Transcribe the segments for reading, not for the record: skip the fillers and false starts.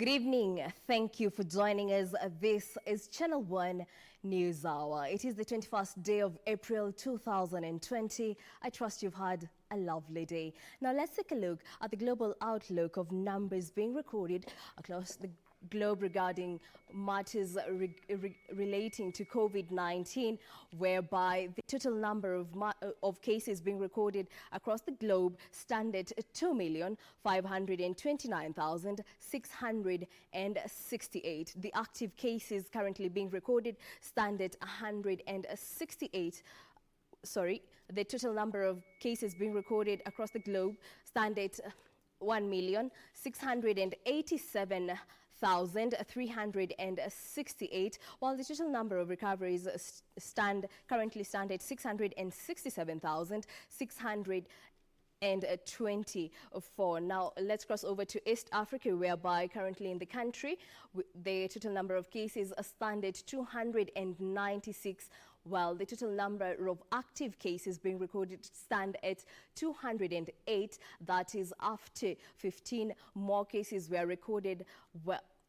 Good evening. Thank you for joining us. This is Channel 1 News Hour. It is the 21st day of April 2020. I trust you've had a lovely day. Now let's take a look at the global outlook of numbers being recorded across the globe regarding matters relating to COVID-19, whereby the total number of cases being recorded across the globe stand at 2,529,668. The active cases currently being recorded stand at 168. The total number of cases being recorded across the globe stand at 1,687,368, while the total number of recoveries currently stand at 667,624. Now let's cross over to East Africa, whereby currently in the country the total number of cases stand at 296, while the total number of active cases being recorded stand at 208. That is after 15 more cases were recorded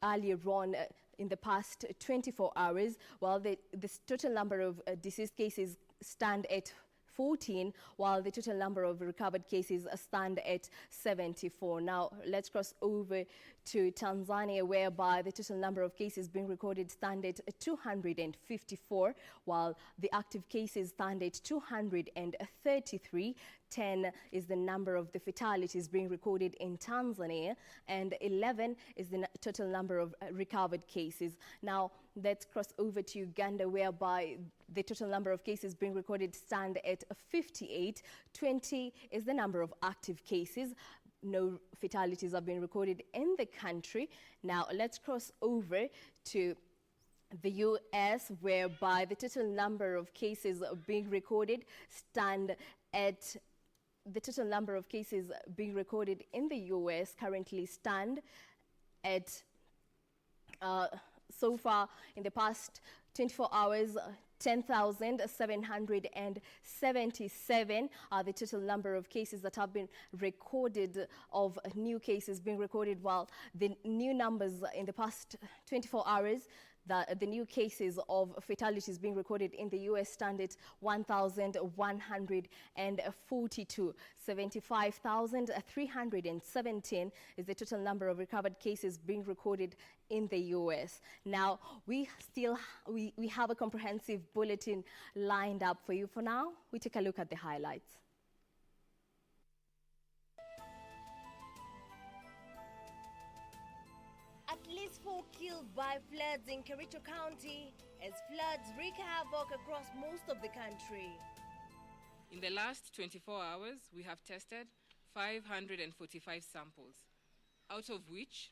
earlier on in the past 24 hours, while the total number of deceased cases stand at 14, while the total number of recovered cases stand at 74. Now let's cross over to Tanzania, whereby the total number of cases being recorded stand at 254, while the active cases stand at 233. 10 is the number of the fatalities being recorded in Tanzania, and 11 is the total number of recovered cases. Now let's cross over to Uganda, whereby the total number of cases being recorded stand at 58. 20 is the number of active cases. No fatalities have been recorded in the country. Now let's cross over to the U.S., whereby the total number of cases being recorded stand at the total number of cases being recorded in the U.S. currently stand at so far in the past 24 hours 10,777 are the total number of cases that have been recorded, of new cases being recorded, while the new numbers in the past 24 hours, the new cases of fatalities being recorded in the U.S. stand at 1,142. 75,317 is the total number of recovered cases being recorded in the U.S. Now, we have a comprehensive bulletin lined up for you. For now, we take a look at the highlights. At least 4 killed by floods in Kericho County as floods wreak havoc across most of the country. In the last 24 hours, we have tested 545 samples, out of which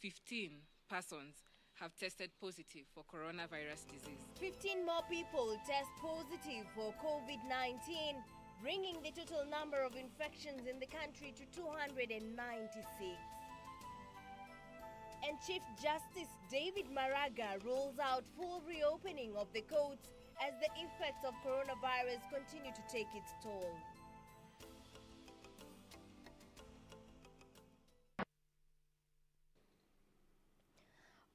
15 persons have tested positive for coronavirus disease. 15 more people test positive for COVID-19, bringing the total number of infections in the country to 296. And Chief Justice David Maraga rolls out full reopening of the courts as the effects of coronavirus continue to take its toll.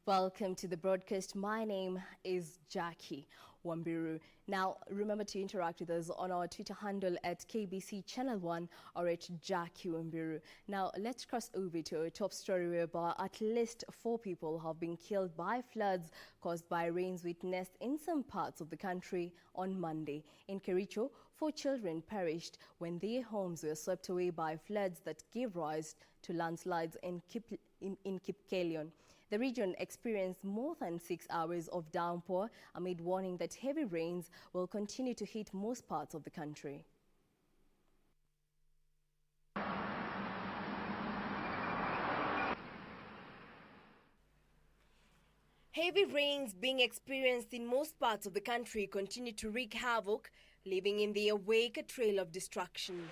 Welcome to the broadcast. My name is Jackie Wambiru. Now, remember to interact with us on our Twitter handle at KBC Channel 1 or at Jackie Wambiru. Now, let's cross over to our top story, whereby at least 4 people have been killed by floods caused by rains witnessed in some parts of the country on Monday. In Kericho, 4 children perished when their homes were swept away by floods that gave rise to landslides in Kipkelion. The region experienced more than 6 hours of downpour amid warning that heavy rains will continue to hit most parts of the country. Heavy rains being experienced in most parts of the country continue to wreak havoc, leaving in their wake a trail of destruction.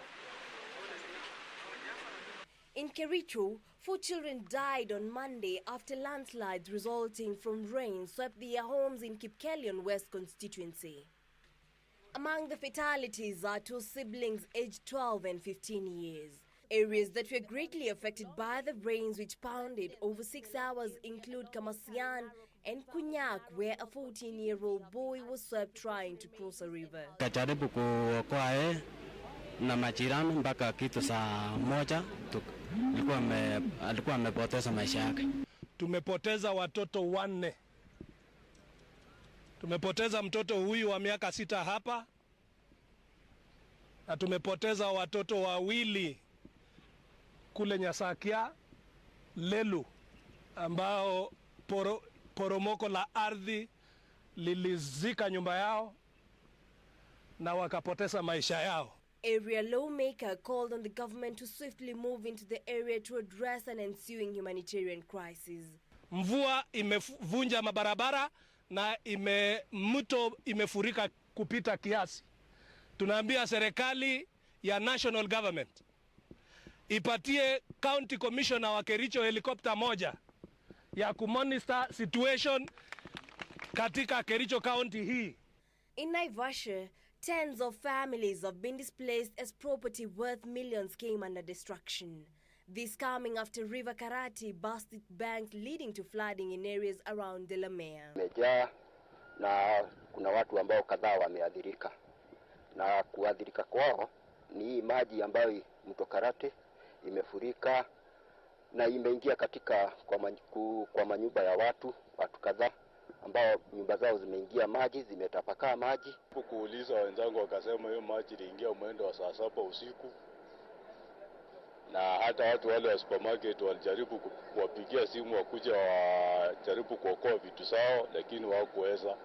In Kericho, 4 children died on Monday after landslides resulting from rain swept their homes in Kipkelion West constituency. Among the fatalities are 2 siblings aged 12 and 15 years. Areas that were greatly affected by the rains which pounded over 6 hours include Kamasian and Kunyak, where a 14-year-old boy was swept trying to cross a river. Kajaribu kuokoa na majirani mpaka kitu saa moja alikuwa amepoteza maisha yake. Tumepoteza watoto 4. Tumepoteza mtoto huyu wa miaka 6 hapa, na tumepoteza watoto 2 kule Nyasakia Lelu, ambao poromoko la ardhi lilizika nyumba yao na wakapoteza maisha yao. Area lawmaker called on the government to swiftly move into the area to address an ensuing humanitarian crisis. Mvua imevunja mabarabara na mto imefurika kupita kiasi. Tunaambia serikali ya national government ipatie county commissioner wa Kericho helicopter moja ya kumonitor situation katika Kericho county hii. In Naivasha, tens of families have been displaced as property worth millions came under destruction. This coming after River Karati burst its banks, leading to flooding in areas around Delamere. Imejaa na kuna watu ambao kadhaa wameathirika, na kuathirika kwao ni maji ambayo mto Karati imefurika na imeingia katika kwa manyumba ya watu kadhaa ambao nyumba zao zimeingia maji, zimetapakaa maji. Kuuliza wenzangu wakasema hiyo maji iliingia mwendo wa saa 7 usiku, na hata watu wale wa supermarket walijaribu kuwapigia simu wakuja wajaribu kuokoa vitu zao, lakini hawakuweza.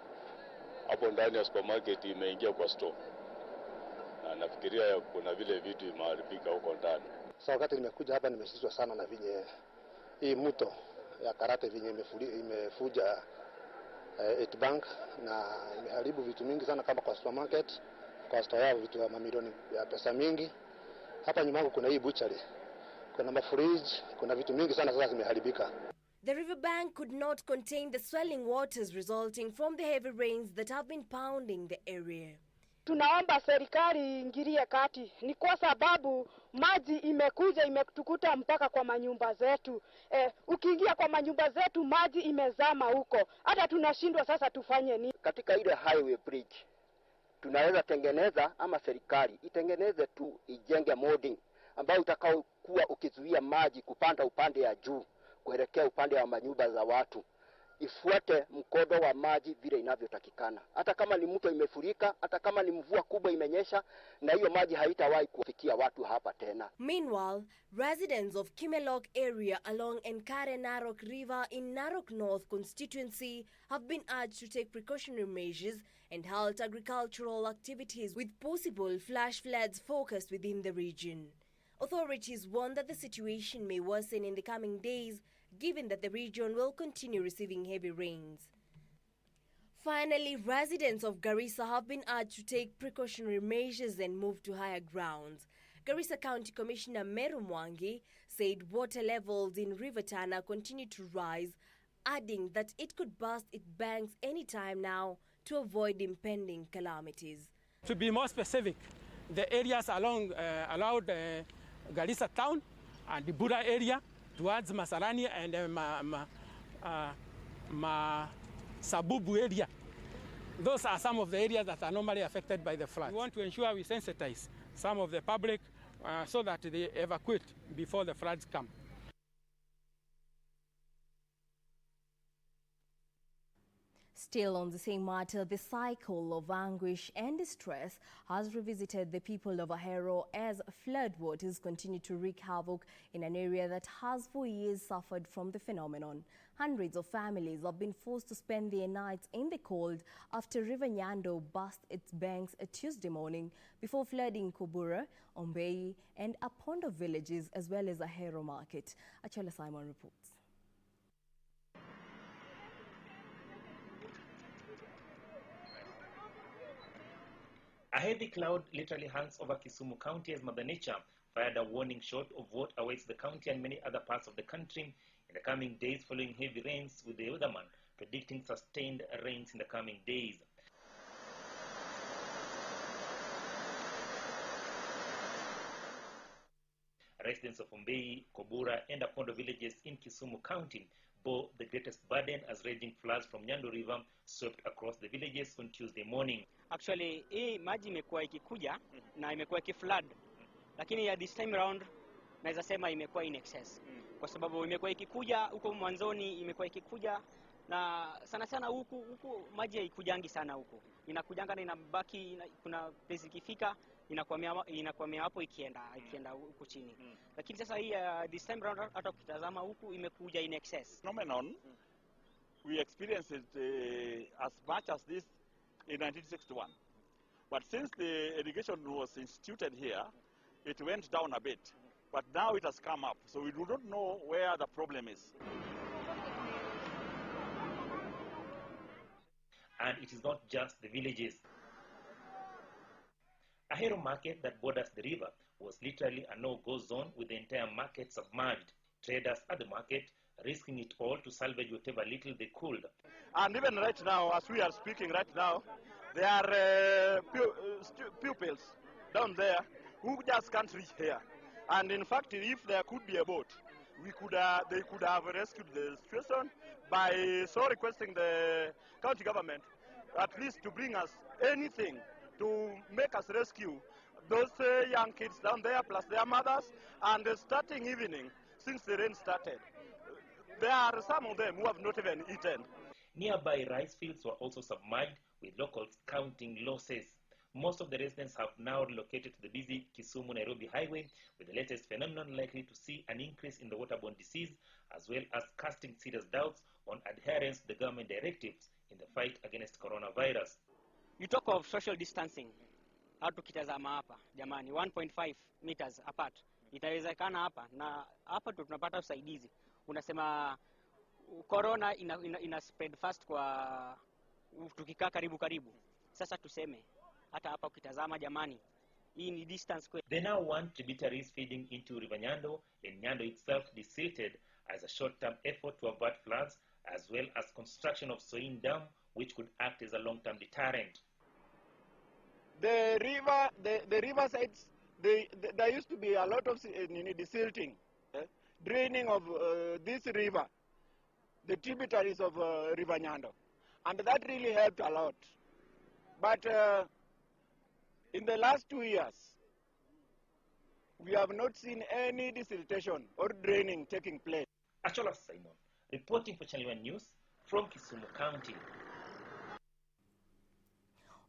Hapo ndani ya supermarket imeingia kwa store, na nafikiria kuna vile vitu imeharibika huko ndani. Sasa wakati nimekuja hapa nimeshtushwa sana na vinye hii mto ya Karate vinye imefuja bank na imeharibu vitu mingi sana, kama kwa supermarket, kwa store yao vitu ya mamilioni ya pesa mingi. Hapa nyuma yangu kuna hii butchery, kuna mafridge, kuna vitu mingi sana sasa zimeharibika. The riverbank could not contain the swelling waters resulting from the heavy rains that have been pounding the area. Tunaomba serikali iingilie kati, ni kwa sababu maji imekuja imetukuta mpaka kwa manyumba zetu. Ukiingia kwa manyumba zetu maji imezama huko, hata tunashindwa sasa tufanye nini. Katika ile highway bridge tunaweza tengeneza, ama serikali itengeneze tu, ijenge molding ambayo utakao kuwa ukizuia maji kupanda upande ya juu kuelekea upande wa manyumba za watu, ifuate mkondo wa maji vile inavyotakikana. Hata kama ni mto imefurika, hata kama ni mvua kubwa imenyesha, na hiyo maji haitawahi kufikia watu hapa tena. Meanwhile, residents of Kimelok area along Enkare Narok River in Narok North constituency have been urged to take precautionary measures and halt agricultural activities with possible flash floods forecast within the region. Authorities warn that the situation may worsen in the coming days, given that the region will continue receiving heavy rains. Finally, residents of Garissa have been urged to take precautionary measures and move to higher grounds. Garissa County Commissioner Meru Mwangi said water levels in River Tana continue to rise, adding that it could burst its banks any time now to avoid impending calamities. To be more specific, the areas along Garissa town and the Buda area towards Masarani and Sabubu area. Those are some of the areas that are normally affected by the flood. We want to ensure we sensitize some of the public so that they evacuate before the floods come. Still on the same matter, the cycle of anguish and distress has revisited the people of Ahero as floodwaters continue to wreak havoc in an area that has for years suffered from the phenomenon. Hundreds of families have been forced to spend their nights in the cold after River NYANDO burst its banks Tuesday morning before flooding Kobura, Ombei and Apondo villages as well as Ahero market. Achola Simon reports. A heavy cloud literally hangs over Kisumu County as Mother Nature fired a warning shot of what awaits the county and many other parts of the country in the coming days following heavy rains, with the weatherman predicting sustained rains in the coming days. residents of Wambiru, Kobura, and Apondo villages in Kisumu County bore the greatest burden as raging floods from NYANDO River swept across the villages on Tuesday morning. Actually, hii maji imekuwa ikikuja na imekuwa ikiflood, lakini ya this time round naweza sema imekuwa in excess. Kwa sababu imekuwa ikikuja huko mwanzoni, imekuwa ikikuja na sana sana huku maji haikujangi sana huko. Inakujanga na inabaki, kuna place ikifika inakwamia hapo ikienda huko chini. Lakini sasa hii this time round hata ukitazama huku imekuja in excess. Phenomenon we experienced it as much as this in 1961. But since the irrigation was instituted here, it went down a bit. But now it has come up, so we do not know where the problem is. And it is not just the villages. Ahero market that borders the river was literally a no-go zone with the entire market submerged. Traders at the market risking it all to salvage whatever little they could. And even right now, as we are speaking right now, there are pupils down there who just can't reach here. And in fact, if there could be a boat, they could have rescued the situation by so requesting the county government at least to bring us anything to make us rescue those young kids down there plus their mothers. And starting evening, since the rain started, there are some of them who have not even eaten. Nearby rice fields were also submerged, with locals counting losses. Most of the residents have now relocated to the busy Kisumu-Nairobi highway, with the latest phenomenon likely to see an increase in the waterborne disease, as well as casting serious doubts on adherence to the government directives in the fight against coronavirus. You talk of social distancing. How tukitazama hapa, jamani, 1.5 meters apart. Itawezekana hapa, na hapa tunapata usaidizi. Unasema corona ina spread fast kwa tukikaa karibu. Sasa tuseme hata hapa ukitazama jamani, hii ni distance kwa. They now want tributaries feeding into River NYANDO, and NYANDO itself desilted as a short-term effort to avert floods, as well as construction of Soin Dam, which could act as a long-term deterrent. The river sides, there used to be a lot of desilting, draining of this river, the tributaries of River NYANDO, and that really helped a lot. But in the last 2 years, we have not seen any desiltation or draining taking place. Achola Simon, reporting for Channel 1 News from Kisumu County.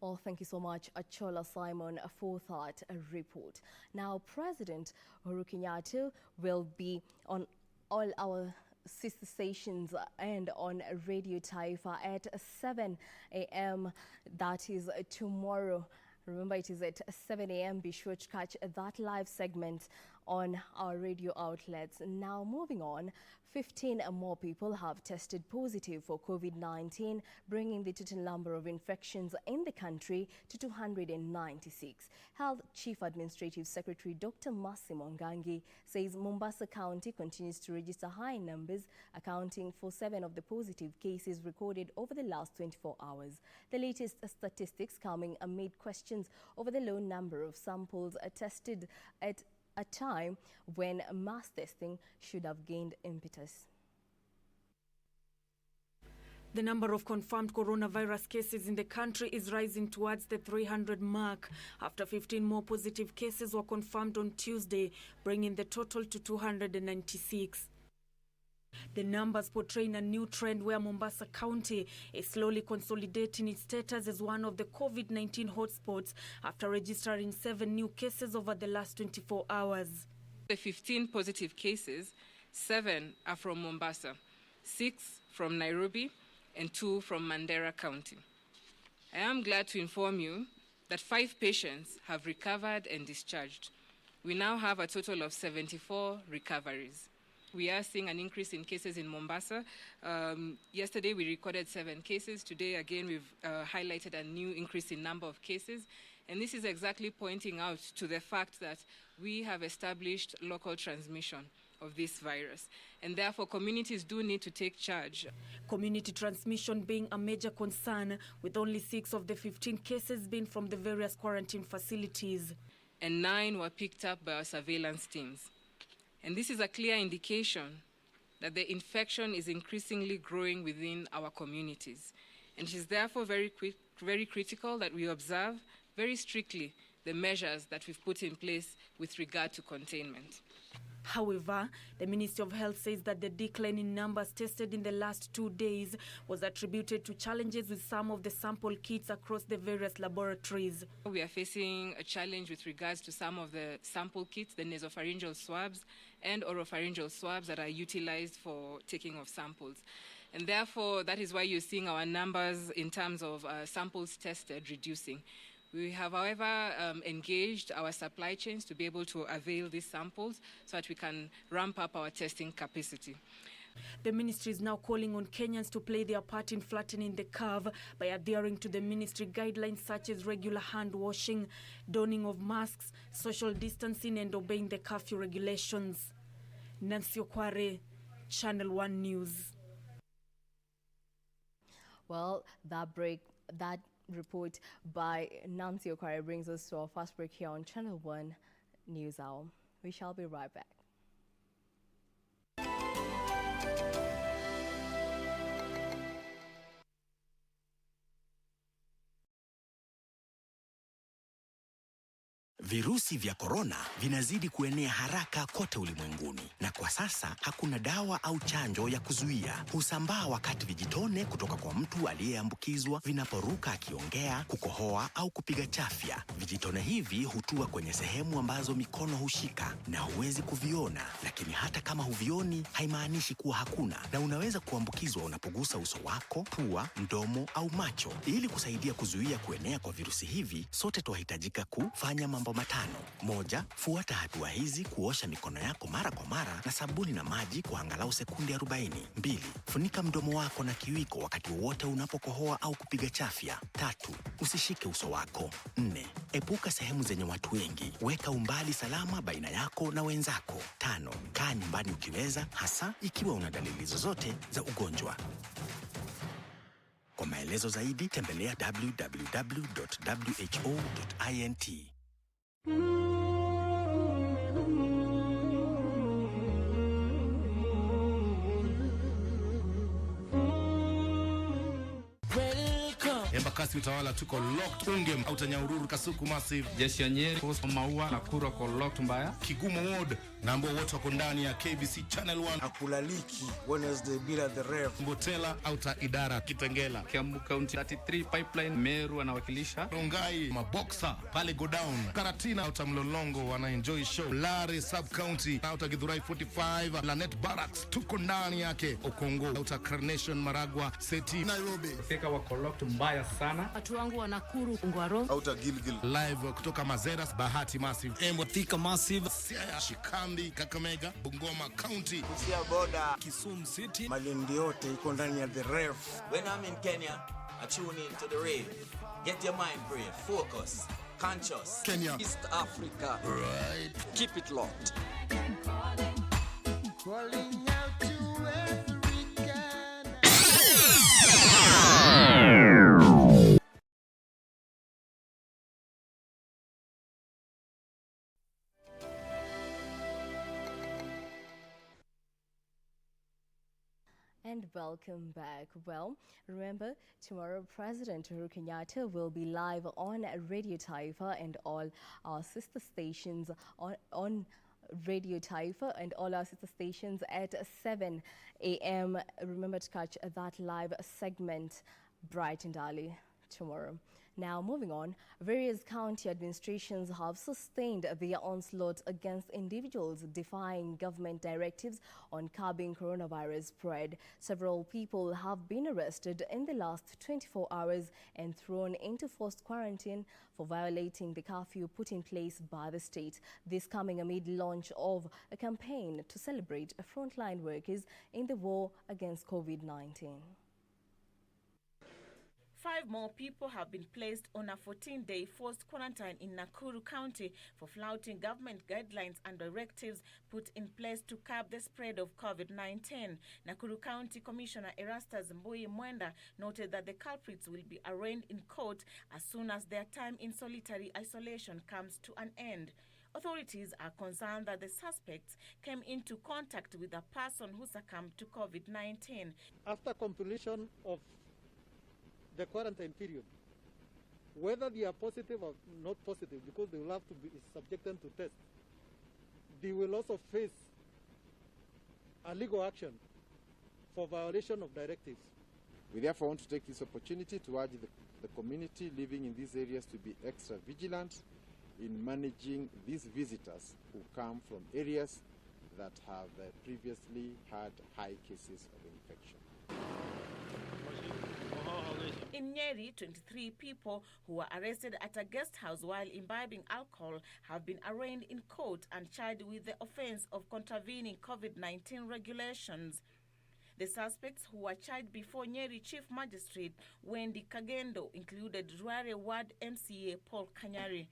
Well, thank you so much, Achola Simon, for that report. Now, President Uhuru Kenyatta will be on all our sister stations and on Radio Taifa at 7 a.m. That is tomorrow. Remember, it is at 7 a.m. Be sure to catch that live segment on our radio outlets. Now, moving on, 15 more people have tested positive for COVID-19, bringing the total number of infections in the country to 296. Health Chief Administrative Secretary Dr. Massimo Ngangi says Mombasa County continues to register high numbers, accounting for 7 of the positive cases recorded over the last 24 hours. The latest statistics coming amid questions over the low number of samples tested at a time when mass testing should have gained impetus. The number of confirmed coronavirus cases in the country is rising towards the 300 mark after 15 more positive cases were confirmed on Tuesday, bringing the total to 296. The numbers portraying a new trend where Mombasa County is slowly consolidating its status as one of the COVID-19 hotspots after registering 7 new cases over the last 24 hours. The 15 positive cases, 7 are from Mombasa, 6 from Nairobi, and 2 from Mandera County. I am glad to inform you that 5 patients have recovered and discharged. We now have a total of 74 recoveries. We are seeing an increase in cases in Mombasa. Yesterday we recorded 7 cases. Today again we've highlighted a new increase in number of cases. And this is exactly pointing out to the fact that we have established local transmission of this virus. And therefore communities do need to take charge. Community transmission being a major concern, with only 6 of the 15 cases being from the various quarantine facilities. And 9 were picked up by our surveillance teams. And this is a clear indication that the infection is increasingly growing within our communities. And it is therefore very critical that we observe very strictly the measures that we've put in place with regard to containment. However, the Ministry of Health says that the decline in numbers tested in the last 2 days was attributed to challenges with some of the sample kits across the various laboratories. We are facing a challenge with regards to some of the sample kits, the nasopharyngeal swabs and oropharyngeal swabs that are utilized for taking of samples. And therefore, that is why you're seeing our numbers in terms of samples tested reducing. We have, however, engaged our supply chains to be able to avail these samples so that we can ramp up our testing capacity. The ministry is now calling on Kenyans to play their part in flattening the curve by adhering to the ministry guidelines such as regular hand washing, donning of masks, social distancing, and obeying the curfew regulations. Nancy Okware, Channel 1 News. Well, that report by Nancy Okware brings us to our first break here on Channel 1 NewsHour. We shall be right back. Virusi vya korona vinazidi kuenea haraka kote ulimwenguni, na kwa sasa hakuna dawa au chanjo ya kuzuia. Husambaa wakati vijitone kutoka kwa mtu aliyeambukizwa vinaporuka akiongea, kukohoa au kupiga chafya. Vijitone hivi hutua kwenye sehemu ambazo mikono hushika na huwezi kuviona, lakini hata kama huvioni haimaanishi kuwa hakuna, na unaweza kuambukizwa unapogusa uso wako, pua, mdomo au macho. Ili kusaidia kuzuia kuenea kwa virusi hivi, sote tunahitajika kufanya mambo matano. 1. Fuata hatua hizi: kuosha mikono yako mara kwa mara na sabuni na maji kwa angalau sekunde 40. 2. Funika mdomo wako na kiwiko wakati wote unapokohoa au kupiga chafya. 3. Usishike uso wako. 4. Epuka sehemu zenye watu wengi. Weka umbali salama baina yako na wenzako. 5. Kaa nyumbani ukiweza, hasa ikiwa una dalili zozote za ugonjwa. Kwa maelezo zaidi tembelea www.who.int. Embakasi Utawala tuko locked. Ungem Utanyaururu Kasuku Massive, Jeshi ya Nyeri, Coast Maua na Kura ko locked mbaya. Kigumo Ward na ambao wote wako ndani ya KBC Channel 1. Akulaliki Wednesday bila the ref. Mbotela Auta Idara Kitengela. Kiambu County 33 Pipeline Meru anawakilisha. Rongai Maboxa pale go down. Karatina Auta Mlolongo wana enjoy show. Lare Sub County Auta Githurai 45 Lanet Barracks tuko ndani yake. Okongo Auta Carnation Maragwa Seti Nairobi. Fika wako locked mbaya sana. Watu wangu wa Nakuru Ngwaro Auta Gilgil live kutoka Mazeras Bahati Massive Embo Thika Massive Siaya Shikambi Kakamega Bungoma County Kusia Boda Kisumu City Malindi yote iko ndani ya the ref. When I'm in Kenya, I tune in to the rave. Get your mind brave, focus, conscious. Kenya, East Africa. Right. Keep it locked. Calling out to every And welcome back. Well, remember, tomorrow President Uhuru Kenyatta will be live on Radio Taifa and all our sister stations on Radio Taifa and all our sister stations at 7 a.m. Remember to catch that live segment bright and early tomorrow. Now, moving on, various county administrations have sustained their onslaught against individuals defying government directives on curbing coronavirus spread. Several people have been arrested in the last 24 hours and thrown into forced quarantine for violating the curfew put in place by the state. This coming amid launch of a campaign to celebrate frontline workers in the war against COVID-19. 5 more people have been placed on a 14-day forced quarantine in Nakuru County for flouting government guidelines and directives put in place to curb the spread of COVID-19. Nakuru County Commissioner Erastus Mbui Mwenda noted that the culprits will be arraigned in court as soon as their time in solitary isolation comes to an end. Authorities are concerned that the suspects came into contact with a person who succumbed to COVID-19. After completion of the quarantine period, whether they are positive or not positive, because they will have to be subjected to test, they will also face a legal action for violation of directives. We therefore want to take this opportunity to urge the community living in these areas to be extra vigilant in managing these visitors who come from areas that have previously had high cases of infection. In Nyeri, 23 people who were arrested at a guest house while imbibing alcohol have been arraigned in court and charged with the offense of contravening COVID-19 regulations. The suspects who were charged before Nyeri Chief Magistrate Wendy Kagendo included Ruare Ward MCA Paul Kanyari.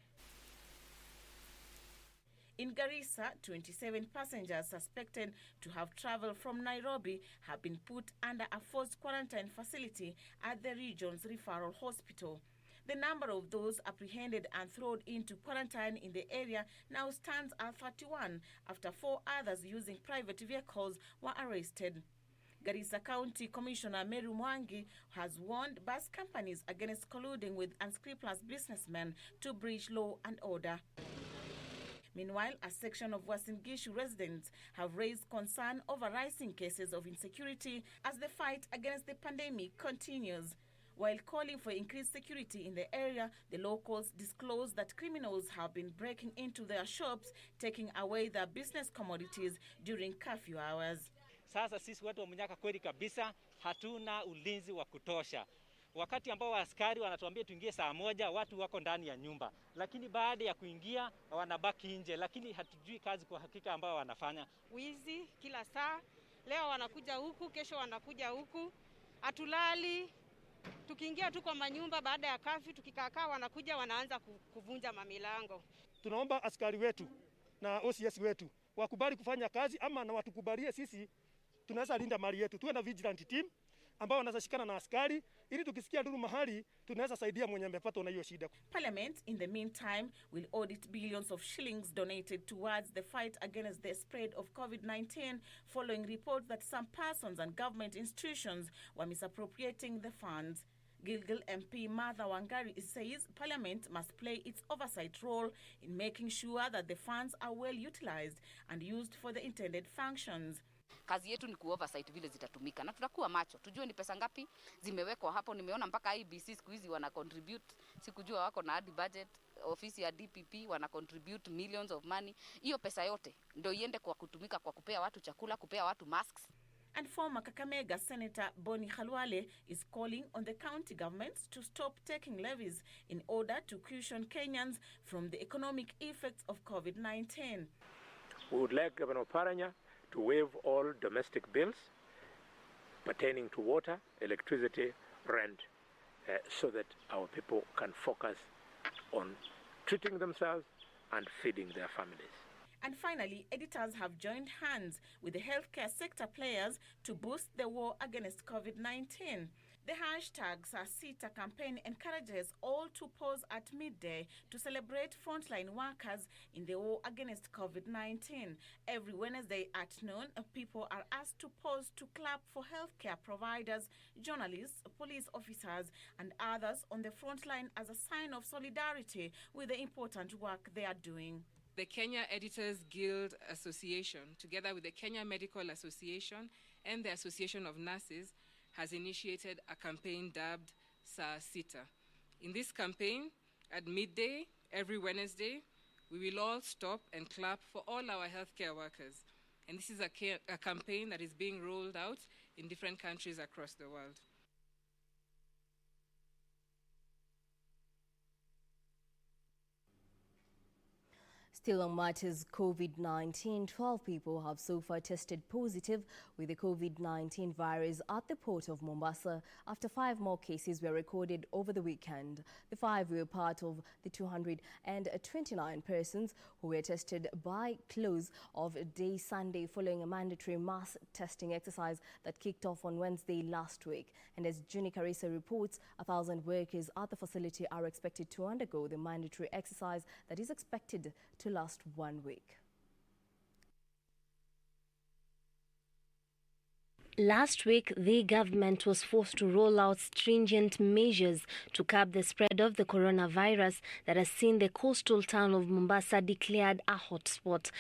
In Garissa, 27 passengers suspected to have traveled from Nairobi have been put under a forced quarantine facility at the region's referral hospital. The number of those apprehended and thrown into quarantine in the area now stands at 31 after 4 others using private vehicles were arrested. Garissa County Commissioner Meru Mwangi has warned bus companies against colluding with unscrupulous businessmen to breach law and order. Meanwhile, a section of Uasin Gishu residents have raised concern over rising cases of insecurity as the fight against the pandemic continues. While calling for increased security in the area, the locals disclosed that criminals have been breaking into their shops, taking away their business commodities during curfew hours. Sasa sisi watu wa Munyaka kweli kabisa hatuna ulinzi wa kutosha. Wakati ambao askari wanatuambia tuingie saa 1, watu wako ndani ya nyumba. Lakini baada ya kuingia wanabaki nje, lakini hatujui kazi kwa hakika ambao wanafanya. Wizi kila saa, leo wanakuja huku, kesho wanakuja huku. Hatulali. Tukiingia tu kwa manyumba baada ya kafi, tukikaa wanakuja wanaanza kuvunja mamilango. Tunaomba askari wetu na OCS wetu wakubali kufanya kazi ama na watukubalie sisi tunaweza linda mali yetu. Tuwe na vigilant team ambao wanaweza shikana na askari ili tukisikia duru mahali tunaweza saidia mwenye amepata na hiyo shida. Parliament in the meantime will audit billions of shillings donated towards the fight against the spread of COVID-19 following reports that some persons and government institutions were misappropriating the funds. Gilgil MP Martha Wangari says Parliament must play its oversight role in making sure that the funds are well utilized and used for the intended functions. Kazi yetu ni kuoversight vile zitatumika na tutakuwa macho. Tujue ni pesa ngapi zimewekwa hapo. Nimeona mpaka IBC siku hizi wana contribute. Sikujua wako na hadi budget. Ofisi ya DPP wana contribute millions of money. Hiyo pesa yote ndio iende kwa kutumika kwa kupea watu chakula, kupea watu masks. And former Kakamega Senator Boni Khalwale is calling on the county governments to stop taking levies in order to cushion Kenyans from the economic effects of COVID-19. We would like Governor Paranya to waive all domestic bills pertaining to water, electricity, rent, so that our people can focus on treating themselves and feeding their families. And finally, editors have joined hands with the healthcare sector players to boost the war against COVID-19. The hashtag #Sasita campaign encourages all to pause at midday to celebrate frontline workers in the war against COVID-19. Every Wednesday at noon, people are asked to pause to clap for healthcare providers, journalists, police officers, and others on the frontline as a sign of solidarity with the important work they are doing. The Kenya Editors Guild Association, together with the Kenya Medical Association and the Association of Nurses, has initiated a campaign dubbed Sasita. In this campaign, at midday every Wednesday, we will all stop and clap for all our healthcare workers. And this is a campaign that is being rolled out in different countries across the world. Still on matters COVID-19, 12 people have so far tested positive with the COVID-19 virus at the port of Mombasa after 5 more cases were recorded over the weekend. The 5 were part of the 229 persons who were tested by close of day Sunday following a mandatory mass testing exercise that kicked off on Wednesday last week. And as Juni Karisa reports, 1,000 workers at the facility are expected to undergo the mandatory exercise that is expected to last 1 week. Last week, the government was forced to roll out stringent measures to curb the spread of the coronavirus that has seen the coastal town of Mombasa declared a hotspot.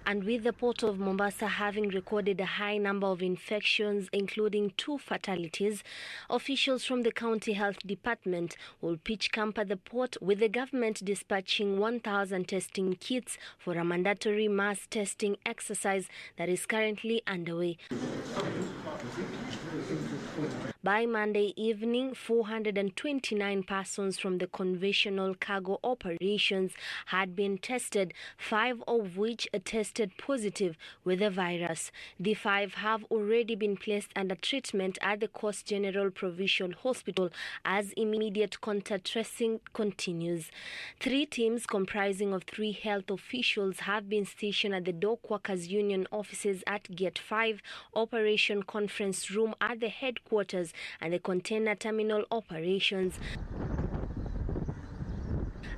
And with the port of Mombasa having recorded a high number of infections, including 2 fatalities, officials from the county health department will pitch camp at the port, with the government dispatching 1,000 testing kits for a mandatory mass testing exercise that is currently underway. By Monday evening, 429 persons from the conventional cargo operations had been tested, 5 of which tested positive with the virus. The 5 have already been placed under treatment at the Coast General Provincial Hospital as immediate contact tracing continues. 3 teams comprising of 3 health officials have been stationed at the Dock Workers Union offices at Gate 5, Operation Conference Room at the headquarters, and the container terminal operations.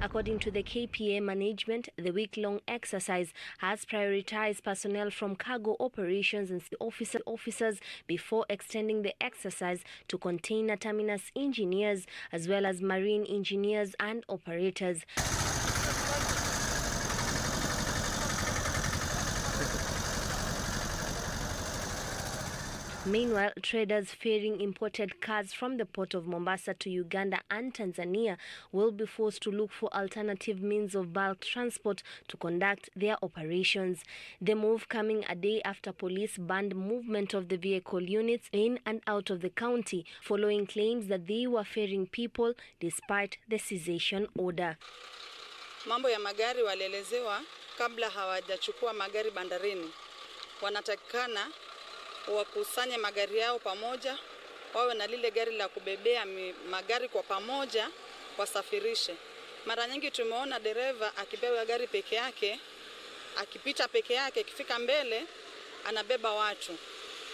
According to the KPA management, the week-long exercise has prioritized personnel from cargo operations and officers before extending the exercise to container terminus engineers as well as marine engineers and operators. Meanwhile, traders ferrying imported cars from the port of Mombasa to Uganda and Tanzania will be forced to look for alternative means of bulk transport to conduct their operations. The move coming a day after police banned movement of the vehicle units in and out of the county following claims that they were ferrying people despite the cessation order. Mambo ya magari walielezewa kabla hawajachukua magari bandarini. Wanatakikana wakusanye magari yao pamoja, wawe na lile gari la kubebea magari kwa pamoja, wasafirishe. Mara nyingi tumeona dereva akibeba gari peke yake, akipita peke yake, akifika mbele anabeba watu.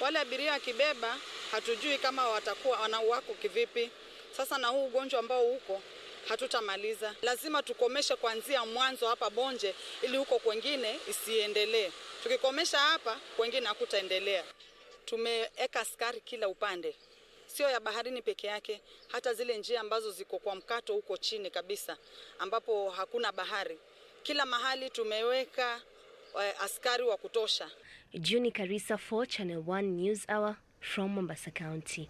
Wale abiria akibeba hatujui kama watakuwa wako kivipi. Sasa na huu ugonjwa ambao uko hatutamaliza. Lazima tukomeshe kuanzia mwanzo hapa Bonje ili huko kwengine isiendelee. Tukikomesha hapa kwengine hakutaendelea. Tumeweka askari kila upande, sio ya baharini peke yake, hata zile njia ambazo ziko kwa mkato huko chini kabisa ambapo hakuna bahari. Kila mahali tumeweka askari wa kutosha. Juni Karisa for Channel 1 News Hour from Mombasa County.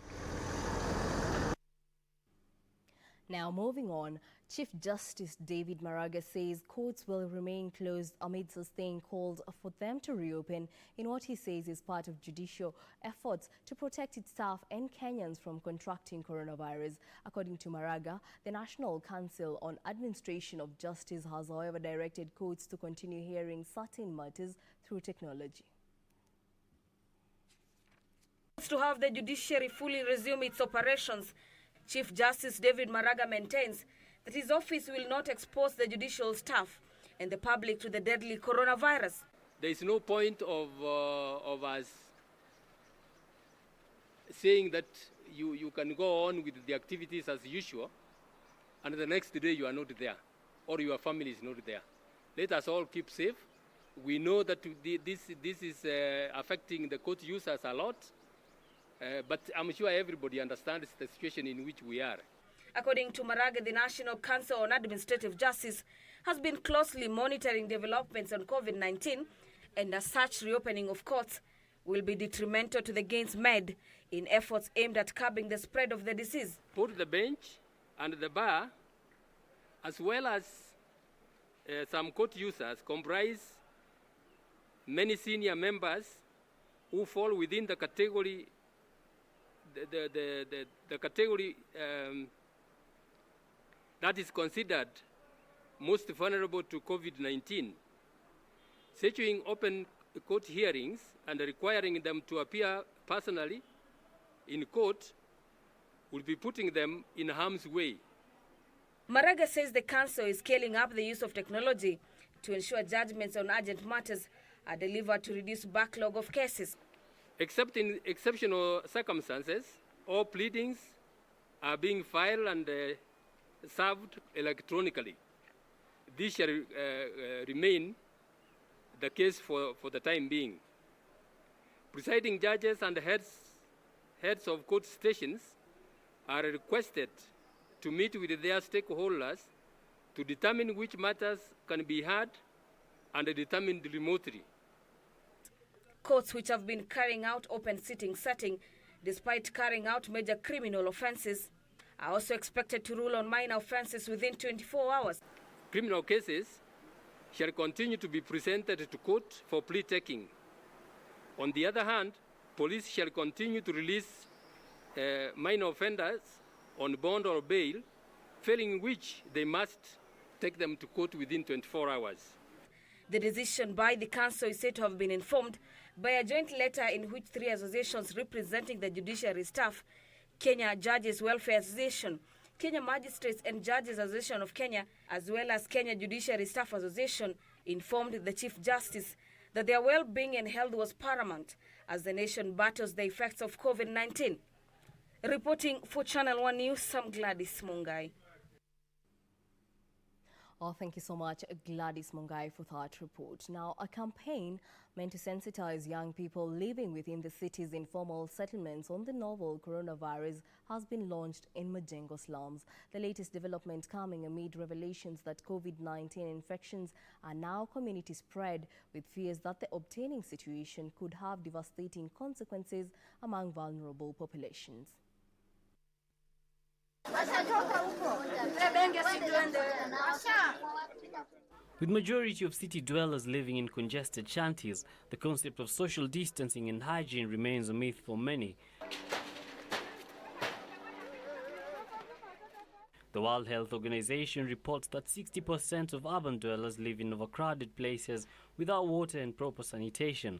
Now moving on, Chief Justice David Maraga says courts will remain closed amidst a staying called for them to reopen in what he says is part of judicial efforts to protect its staff and Kenyans from contracting coronavirus. According to Maraga, the National Council on Administration of Justice has, however, directed courts to continue hearing certain matters through technology. To have the judiciary fully resume its operations, Chief Justice David Maraga maintains that his office will not expose the judicial staff and the public to the deadly coronavirus. There is no point of us saying that you can go on with the activities as usual and the next day you are not there or your family is not there. Let us all keep safe. We know that this is affecting the court users a lot, but I'm sure everybody understands the situation in which we are. According to Maraga, the National Council on Administrative Justice has been closely monitoring developments on COVID-19, and as such, reopening of courts will be detrimental to the gains made in efforts aimed at curbing the spread of the disease. Both the bench and the bar, as well as some court users, comprise many senior members who fall within the category the category that is considered most vulnerable to COVID-19. scheduling open court hearings and requiring them to appear personally in court will be putting them in harm's way. Maraga says the council is scaling up the use of technology to ensure judgments on urgent matters are delivered to reduce backlog of cases. Except in exceptional circumstances, all pleadings are being filed and served electronically. This shall remain the case for the time being. Presiding judges and heads of court stations are requested to meet with their stakeholders to determine which matters can be heard and determined remotely. Courts which have been carrying out open sitting setting despite carrying out major criminal offences are also expected to rule on minor offences within 24 hours. Criminal cases shall continue to be presented to court for plea taking. On the other hand, police shall continue to release minor offenders on bond or bail, failing which they must take them to court within 24 hours. The decision by the council is said to have been informed by a joint letter in which 3 associations representing the judiciary staff, Kenya Judges Welfare Association, Kenya Magistrates and Judges Association of Kenya, as well as Kenya Judiciary Staff Association, informed the Chief Justice that their well-being and health was paramount as the nation battles the effects of COVID-19. Reporting for Channel 1 News, I'm Gladys Mungai. Oh, thank you so much, Gladys Mungai, for that report. Now, a campaign meant to sensitize young people living within the city's informal settlements on the novel coronavirus has been launched in Majengo slums. The latest development coming amid revelations that COVID-19 infections are now community spread, with fears that the obtaining situation could have devastating consequences among vulnerable populations. With majority of city dwellers living in congested shanties, the concept of social distancing and hygiene remains a myth for many. The World Health Organization reports that 60% of urban dwellers live in overcrowded places without water and proper sanitation.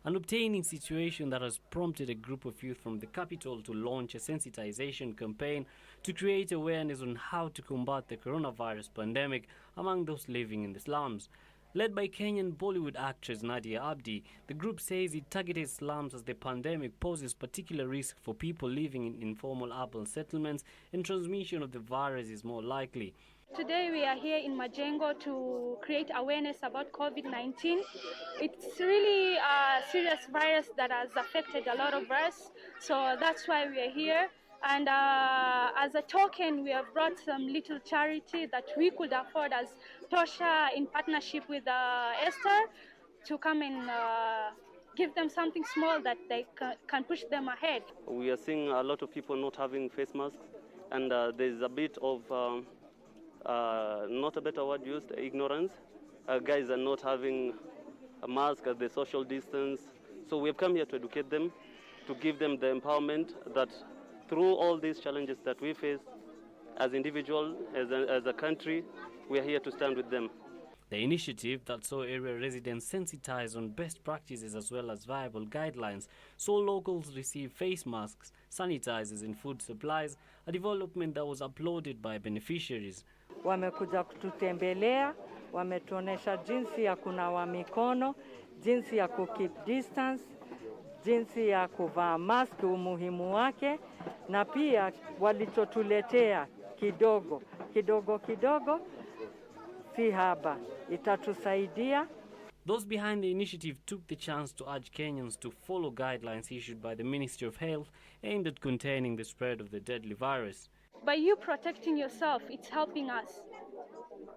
An obtaining situation that has prompted a group of youth from the capital to launch a sensitization campaign to create awareness on how to combat the coronavirus pandemic among those living in the slums. Led by Kenyan Bollywood actress Nadia Abdi, the group says it targeted slums as the pandemic poses particular risk for people living in informal urban settlements, and transmission of the virus is more likely. Today we are here in Majengo to create awareness about COVID-19. It's really a serious virus that has affected a lot of us, so that's why we are here. And as a token, we have brought some little charity that we could afford as Tosha in partnership with Esther to come and give them something small that they can push them ahead. We are seeing a lot of people not having face masks, and there's a bit of not a better word used, ignorance. Guys are not having a mask at the social distance. So we have come here to educate them, to give them the empowerment that through all these challenges that we face as individuals, as a country, we are here to stand with them. The initiative that saw area residents sensitized on best practices as well as viable guidelines saw locals receive face masks, sanitizers and food supplies, a development that was applauded by beneficiaries. Wamekuja kututembelea, wametuonesha jinsi ya kunawa mikono, jinsi ya keep distance, jinsi ya kuvaa mask, umuhimu wake, na pia walichotuletea kidogo si haba, itatusaidia. Those behind the initiative took the chance to urge Kenyans to follow guidelines issued by the Ministry of Health aimed at containing the spread of the deadly virus. By you protecting yourself, it's helping us.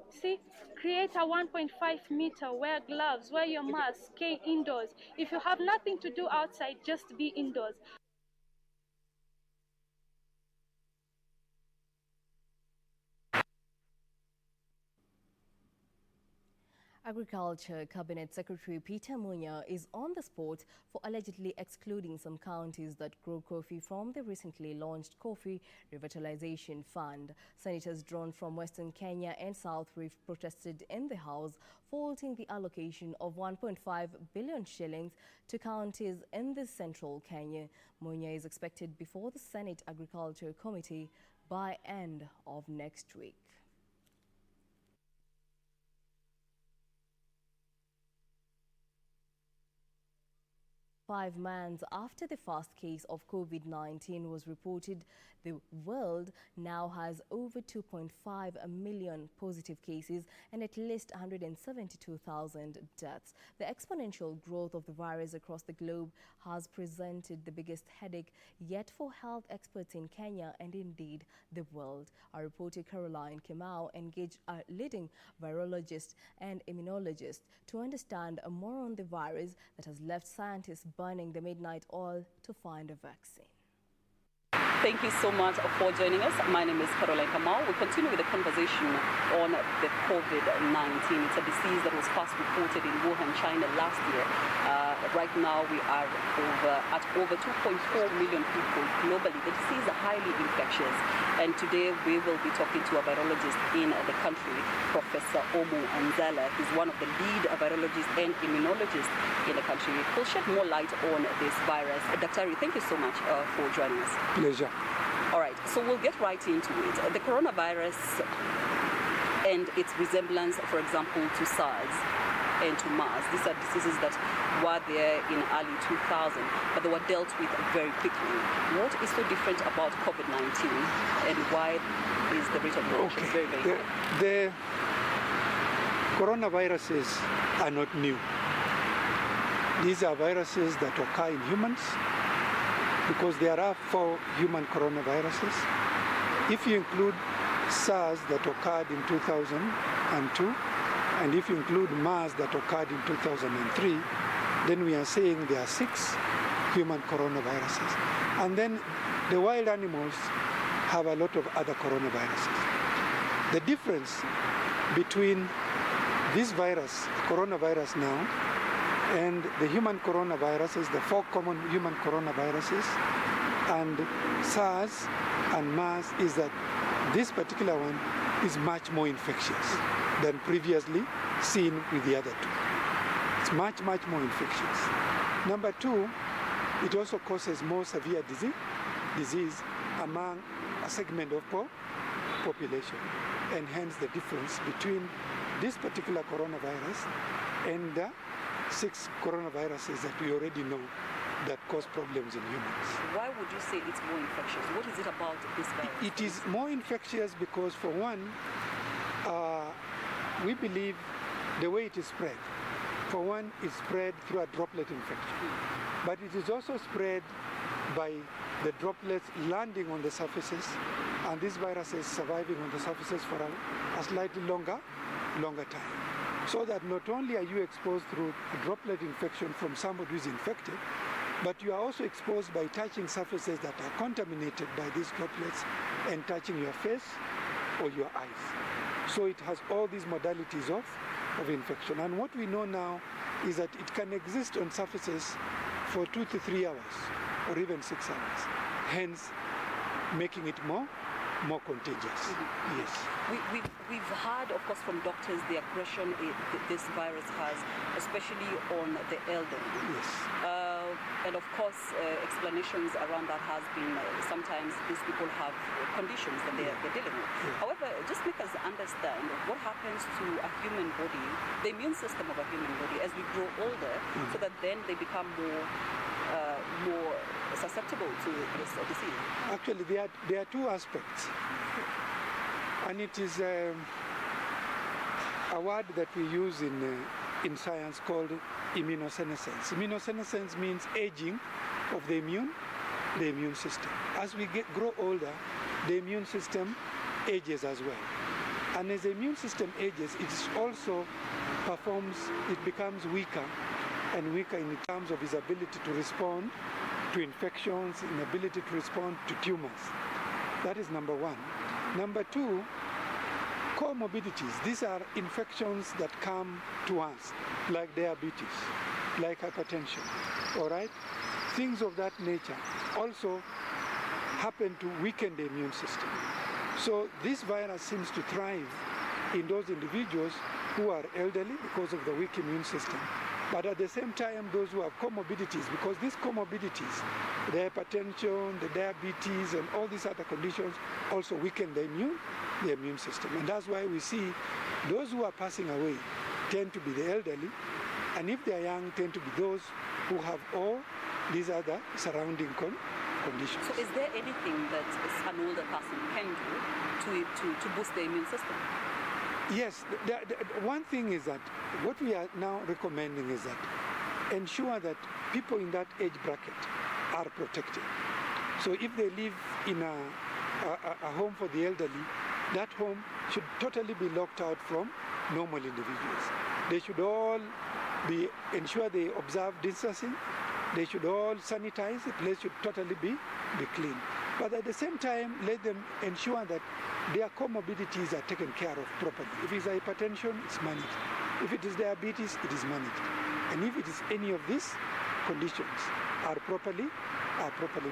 See, create a 1.5 meter, wear gloves, wear your mask, stay indoors. If you have nothing to do outside, just be indoors. Agriculture Cabinet Secretary Peter Munya is on the spot for allegedly excluding some counties that grow coffee from the recently launched Coffee Revitalization Fund. Senators drawn from Western Kenya and South Rift protested in the House, faulting the allocation of 1.5 billion shillings to counties in the central Kenya. Munya is expected before the Senate Agriculture Committee by end of next week. 5 months after the first case of COVID-19 was reported, the world now has over 2.5 million positive cases and at least 172,000 deaths. The exponential growth of the virus across the globe has presented the biggest headache yet for health experts in Kenya and indeed the world. Our reporter Caroline Kimau engaged a leading virologist and immunologist to understand more on the virus that has left scientists burning the midnight oil to find a vaccine. Thank you so much for joining us. My name is Caroline Kamau. We continue with the conversation on the COVID-19. It's a disease that was first reported in Wuhan, China last year. Right now we are at over 2.4 million people globally. The disease is highly infectious, and today we will be talking to a virologist in the country, Professor Omu Anzala. He's one of the lead virologists and immunologists in the country. He'll shed more light on this virus. Dr. thank you so much for joining us. Pleasure. All right, so we'll get right into it. The coronavirus and its resemblance, for example, to SARS and to MERS. These are diseases that were there in early 2000, but they were dealt with very quickly. What is so different about COVID-19 and why is the rate of infection very, very high? The coronaviruses are not new. These are viruses that occur in humans, because there are 4 human coronaviruses. If you include SARS that occurred in 2002, and if you include MERS that occurred in 2003, then we are saying there are 6 human coronaviruses. And then the wild animals have a lot of other coronaviruses. The difference between this virus, coronavirus now, and the human coronaviruses, the 4 common human coronaviruses, and SARS and MERS, is that this particular one is much more infectious than previously seen with the other 2. It's much, much more infectious. Number 2, it also causes more severe disease among a segment of population, and hence the difference between this particular coronavirus and the 6 coronaviruses that we already know that cause problems in humans. Why would you say it's more infectious? What is it about this virus? It is more infectious because, for one, we believe the way it is spread. For one, it's spread through a droplet infection. But it is also spread by the droplets landing on the surfaces, and these viruses surviving on the surfaces for a slightly longer time. So that not only are you exposed through a droplet infection from somebody who is infected, but you are also exposed by touching surfaces that are contaminated by these droplets and touching your face or your eyes. So it has all these modalities of infection. And what we know now is that it can exist on surfaces for 2 to 3 hours or even 6 hours, hence making it more contagious. Yes. We've heard, of course, from doctors the aggression this virus has, especially on the elderly. Yes. And of course, explanations around that has been sometimes these people have conditions that they're dealing with. Yeah. However, just make us understand what happens to a human body, the immune system of a human body, as we grow older, so that then they become more susceptible to this disease. Actually, there are 2 aspects, and it is a word that we use in science called immunosenescence. Immunosenescence means aging of the immune system. As we grow older, the immune system ages as well, and as the immune system ages, it also it becomes weaker and weaker in terms of its ability to respond to infections, inability to respond to tumors. That is number 1. Number 2, comorbidities, these are infections that come to us, like diabetes, like hypertension, all right? Things of that nature also happen to weaken the immune system. So this virus seems to thrive in those individuals who are elderly because of the weak immune system. But at the same time, those who have comorbidities, because these comorbidities, the hypertension, the diabetes, and all these other conditions also weaken the immune system. And that's why we see those who are passing away tend to be the elderly, and if they are young, tend to be those who have all these other surrounding conditions. So is there anything that an older person can do to boost the immune system? Yes, one thing is that what we are now recommending is that ensure that people in that age bracket are protected. So if they live in a home for the elderly, that home should totally be locked out from normal individuals. They should all ensure they observe distancing. They should all sanitize. The place should totally be clean. But at the same time, let them ensure that their comorbidities are taken care of properly. If it's hypertension, it's managed. If it is diabetes, it is managed. And if it is any of these conditions are properly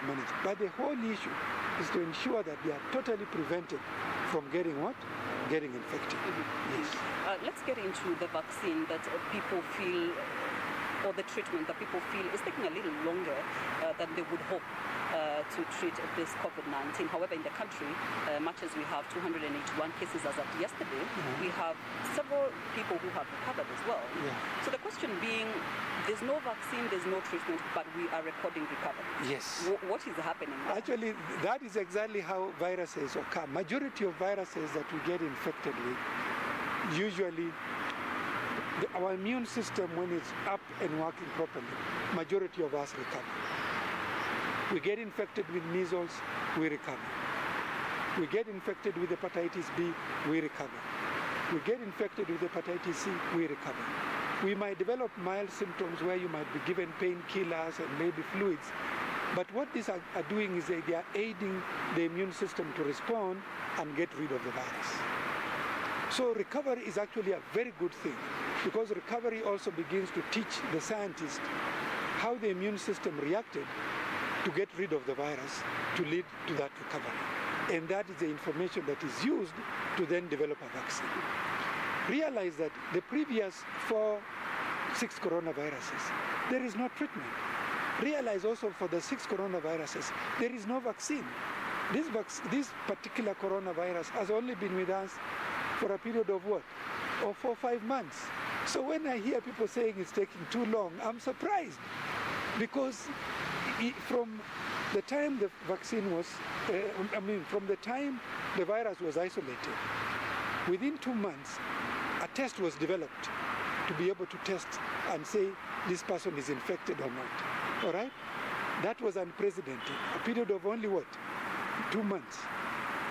managed. But the whole issue is to ensure that they are totally prevented from getting what? Getting infected. Yes. Let's get into the vaccine that people feel, or the treatment that people feel is taking a little longer than they would hope to treat this COVID-19. However, in the country, much as we have 281 cases as of yesterday, we have several people who have recovered as well. So the question being, there's no vaccine, there's no treatment, but we are recording recovery. Yes. What is happening there? Actually, that is exactly how viruses occur. Majority of viruses that we get infected with, usually our immune system, when it's up and working properly, majority of us recover. We get infected with measles, we recover. We get infected with hepatitis B, we recover. We get infected with hepatitis C, we recover. We might develop mild symptoms where you might be given painkillers and maybe fluids. But what these are doing is they are aiding the immune system to respond and get rid of the virus. So recovery is actually a very good thing, because recovery also begins to teach the scientist how the immune system reacted to get rid of the virus to lead to that recovery. And that is the information that is used to then develop a vaccine. Realize that the previous 6 coronaviruses, there is no treatment. Realize also for the 6 coronaviruses, there is no vaccine. This particular coronavirus has only been with us for a period of what? Of 4 or 5 months. So when I hear people saying it's taking too long, I'm surprised, because from the time the vaccine was, from the time the virus was isolated, within 2 months, a test was developed to be able to test and say this person is infected or not. All right? That was unprecedented. A period of only what? 2 months.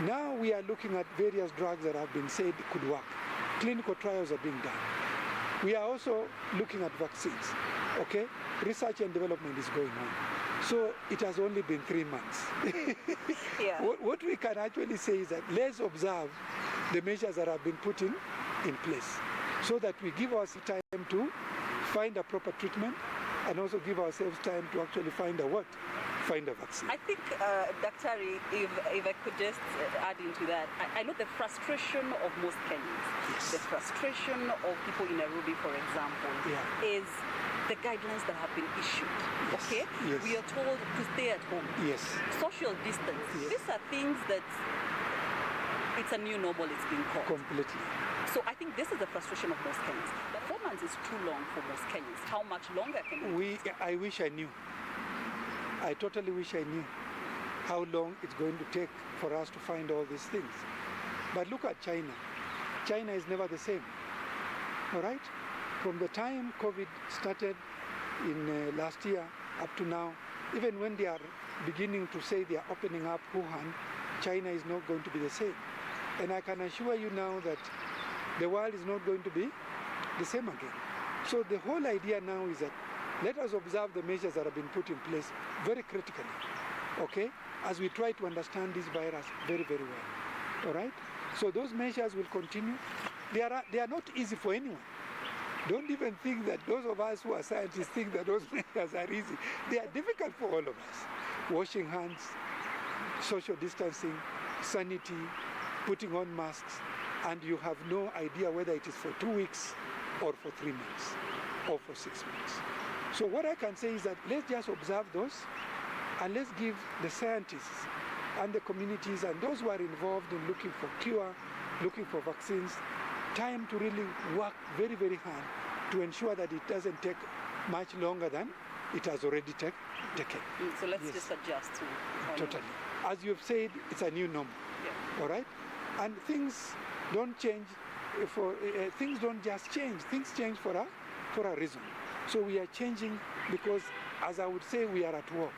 Now we are looking at various drugs that have been said could work. Clinical trials are being done. We are also looking at vaccines. Okay? Research and development is going on. So it has only been 3 months. Yeah. What we can actually say is that let's observe the measures that have been put in place, so that we give ourselves time to find a proper treatment, and also give ourselves time to actually find a vaccine. I think, Daktari, if I could just add into that, I know the frustration of most Kenyans, the frustration of people in Nairobi, for example, is the guidelines that have been issued. Okay? Yes. We are told to stay at home. Yes. Social distance. Yes. These are things that it's a new normal, it's being called. Completely. So I think this is the frustration of most Kenyans. But 4 months is too long for most Kenyans. How much longer can we? I wish I knew. I totally wish I knew how long it's going to take for us to find all these things. But look at China. China is never the same. All right? From the time COVID started in last year up to now, even when they are beginning to say they are opening up Wuhan, China is not going to be the same. And I can assure you now that the world is not going to be the same again. So the whole idea now is that let us observe the measures that have been put in place very critically, okay, as we try to understand this virus very, very well, all right? So those measures will continue. They are not easy for anyone. Don't even think that those of us who are scientists think that those measures are easy. They are difficult for all of us. Washing hands, social distancing, sanity, putting on masks, and you have no idea whether it is for 2 weeks or for 3 months or for 6 months. So what I can say is that let's just observe those, and let's give the scientists and the communities and those who are involved in looking for cure, looking for vaccines, time to really work very, very hard to ensure that it doesn't take much longer than it has already taken. So let's just adjust to totally. As you've said, it's a new normal. Yeah. All right? And things don't change things don't just change. Things change for a reason. So we are changing because, as I would say, we are at war.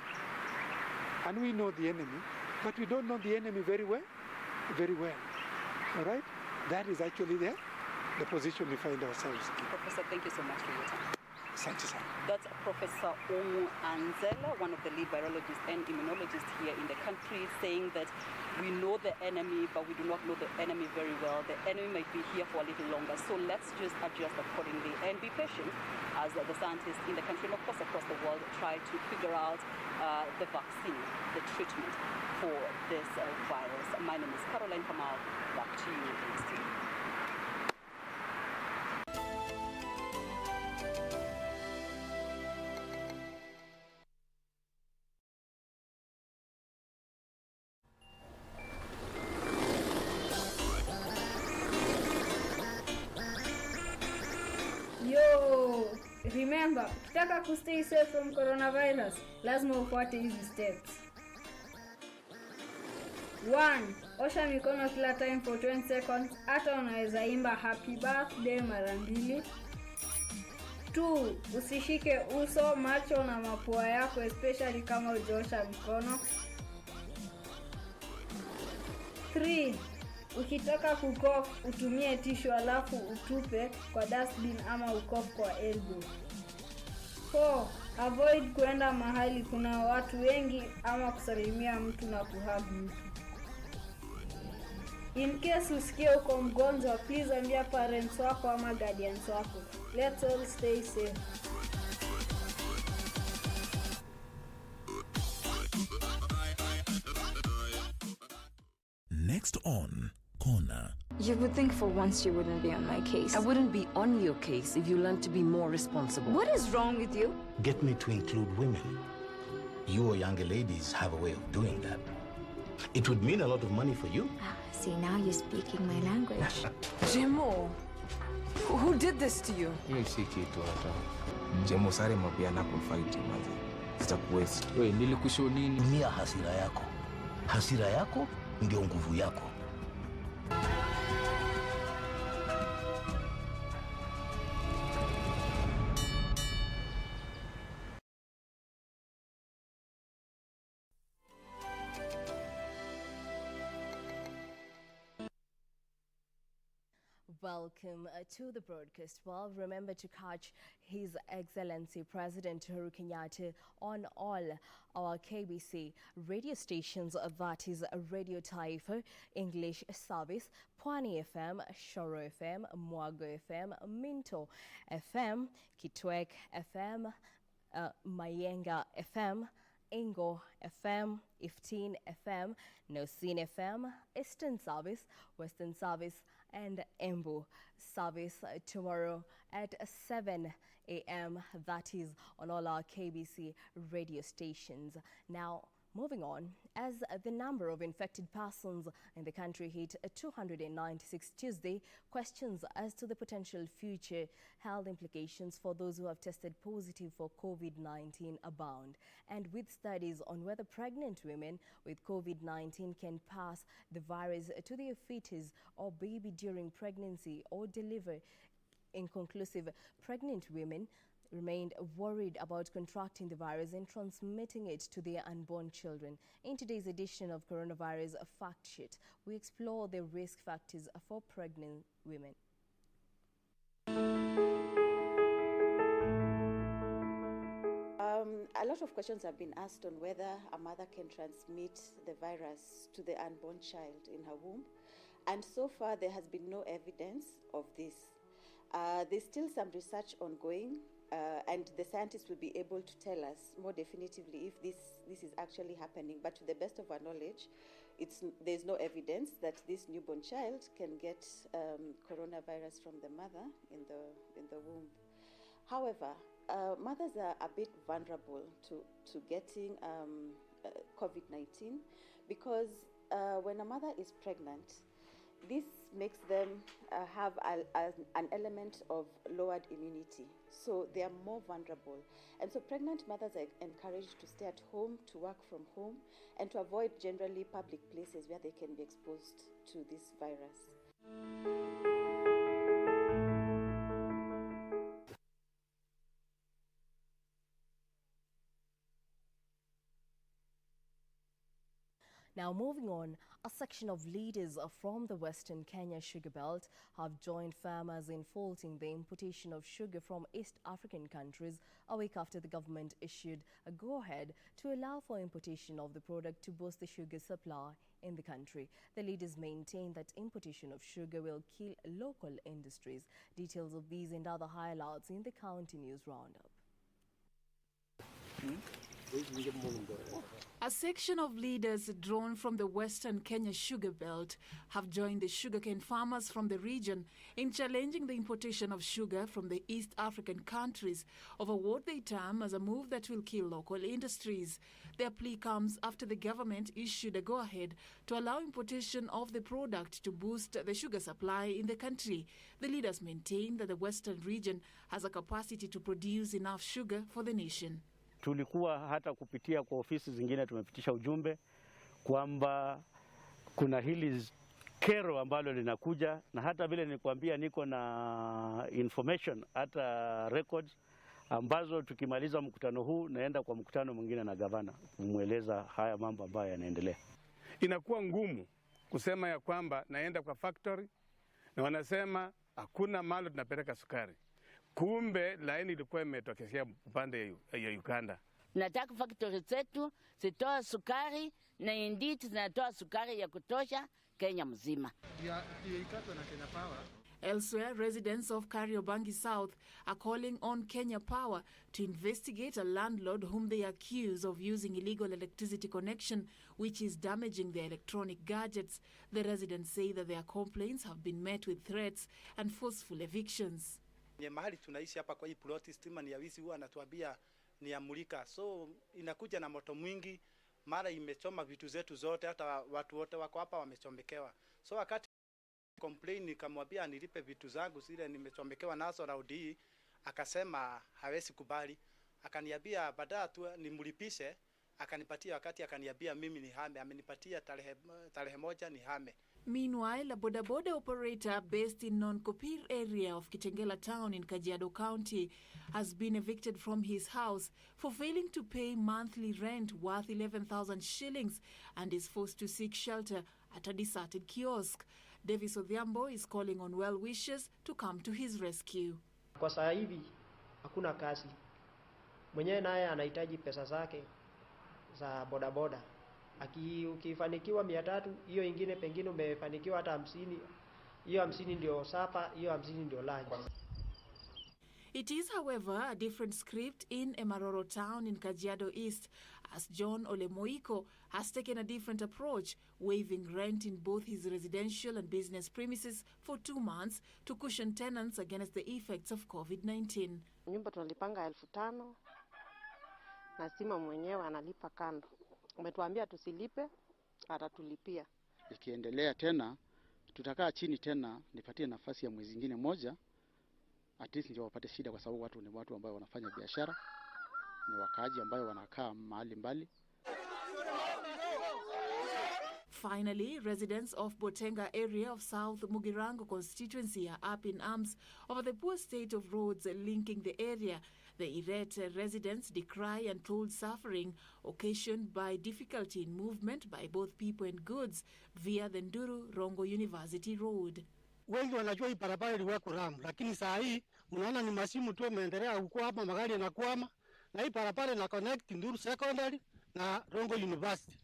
And we know the enemy, but we don't know the enemy very well. Very well. All right? That is actually the position we find ourselves in. Professor, thank you so much for your time. Thank you, sir. That's Professor Omu Anzela, one of the lead virologists and immunologists here in the country, saying that we know the enemy, but we do not know the enemy very well. The enemy might be here for a little longer, so let's just adjust accordingly and be patient as the scientists in the country and of course across the world try to figure out the vaccine, the treatment for this virus. My name is Caroline Kamal. Back to you, Steve. Yo, remember, ukitaka kustay safe from coronavirus, lazima ufuate hizi steps. 1. Osha mikono kila time for 20 seconds, hata unaweza imba happy birthday mara 2. 2. Usishike uso, macho na mapua yako especially kama hujaosha mikono. 3. Ukitaka kucough, utumie tissue alafu utupe kwa dustbin ama ucough kwa elbow. 4. Avoid kuenda mahali kuna watu wengi ama kusalimia mtu na kuhug mtu. In case usikie uko mgonjwa, please ambia parents wako ama guardians wako. Let's all stay safe. Next on Corner. You would think for once you wouldn't be on my case. I wouldn't be on your case if you learned to be more responsible. What is wrong with you? Get me to include women. You or younger ladies have a way of doing that. It would mean a lot of money for you. See, now you're speaking my language. Jemo, who did this to you? Mimi si kitu hata. Jemo sare mapia na kufight mazi. Sitakuwezi. Wewe nilikushow nini? Tumia hasira yako. Hasira yako ndio nguvu yako. Welcome to the broadcast. Well, remember to catch His Excellency President Uhuru Kenyatta on all our KBC radio stations, that is Radio Taifa, English Service, Pwani FM, Shoro FM, Mwago FM, Minto FM, Kitwek FM, Mayenga FM, Ingo FM, Ifteen FM, Nosin FM, Eastern Service, Western Service, and Embu service tomorrow at 7 a.m. That is on all our KBC radio stations. Now, moving on, as the number of infected persons in the country hit 296 Tuesday, questions as to the potential future health implications for those who have tested positive for COVID-19 abound. And with studies on whether pregnant women with COVID-19 can pass the virus to their fetus or baby during pregnancy or deliver, inconclusive, pregnant women remained worried about contracting the virus and transmitting it to their unborn children. In today's edition of Coronavirus Fact Sheet, we explore the risk factors for pregnant women. A lot of questions have been asked on whether a mother can transmit the virus to the unborn child in her womb. And so far, there has been no evidence of this. There's still some research ongoing, and the scientists will be able to tell us more definitively if this is actually happening. But to the best of our knowledge, there's no evidence that this newborn child can get coronavirus from the mother in the womb. However, mothers are a bit vulnerable to getting COVID-19 because when a mother is pregnant, this makes them have an element of lowered immunity. So they are more vulnerable. And so pregnant mothers are encouraged to stay at home, to work from home, and to avoid generally public places where they can be exposed to this virus. Now moving on, a section of leaders from the Western Kenya sugar belt have joined farmers in faulting the importation of sugar from East African countries a week after the government issued a go-ahead to allow for importation of the product to boost the sugar supply in the country. The leaders maintain that importation of sugar will kill local industries. Details of these and other highlights in the County News Roundup. A section of leaders drawn from the Western Kenya sugar belt have joined the sugarcane farmers from the region in challenging the importation of sugar from the East African countries over what they term as a move that will kill local industries. Their plea comes after the government issued a go-ahead to allow importation of the product to boost the sugar supply in the country. The leaders maintain that the Western region has a capacity to produce enough sugar for the nation. Tulikuwa hata kupitia kwa ofisi zingine tumepitisha ujumbe kwamba kuna hili kero ambalo linakuja, na hata vile nilikwambia niko na information hata records ambazo tukimaliza mkutano huu naenda kwa mkutano mwingine na gavana kumweleza haya mambo ambayo yanaendelea. Inakuwa ngumu kusema ya kwamba naenda kwa factory na wanasema hakuna mahali tunapeleka sukari. Kumbe laini ilikuwa imetokezea upande ya Uganda. Nataka factory zetu zitoa sukari na inditi zinatoa sukari ya kutosha Kenya mzima. Elsewhere, residents of Kariobangi South are calling on Kenya Power to investigate a landlord whom they accuse of using illegal electricity connection, which is damaging their electronic gadgets. The residents say that their complaints have been met with threats and forceful evictions. Mahali tunaishi hapa kwa hii ploti stima ni ya wizi, huwa anatuambia ni ya mulika. So inakuja na moto mwingi, mara imechoma vitu zetu zote, hata watu wote wako hapa wamechomekewa. So wakati complain nikamwambia nilipe vitu zangu zile nimechomekewa nazo raudi, akasema hawezi kubali. Akaniambia baadaye tu nimlipishe, akanipatia wakati akaniambia mimi ni hame, amenipatia tarehe moja ni hame. Meanwhile, a boda operator based in Non-Kopir area of Kitengela town in Kajiado County has been evicted from his house for failing to pay monthly rent worth 11,000 shillings and is forced to seek shelter at a deserted kiosk. Davis Odhiambo is calling on well-wishers to come to his rescue. Kwa sasa hivi hakuna kazi. Mwenyewe naye anahitaji pesa zake za bodaboda. Ukifanikiwa 300, hiyo ingine pengine umefanikiwa hata 50, hiyo 50 ndio sapa, hiyo 50 ndio lunch. It is, however, a different script in Emaroro town in Kajiado East, as John Olemoiko has taken a different approach, waiving rent in both his residential and business premises for 2 months to cushion tenants against the effects of COVID-19. Nyumba tunalipanga 5,000 na stima mwenyewe analipa kando. Umetuambia tusilipe, atatulipia. Ikiendelea tena, tutakaa chini tena, nipatie nafasi ya mwezi mwingine moja, at least ndio wapate shida kwa sababu watu ni watu ambao wanafanya biashara, ni wakaaji ambao wanakaa mahali mbali. Finally, residents of Botenga area of South Mugirango constituency are up in arms over the poor state of roads linking the area. The irate residents decry untold suffering occasioned by difficulty in movement by both people and goods via the Nduru Rongo University Road. Wengi wanajua hii barabara iliwekwa ram, lakini saa hii mnaona ni masimu tu yameendelea huko hapa, magari yanakwama, na hii barabara ina connect Nduru Secondary na Rongo University.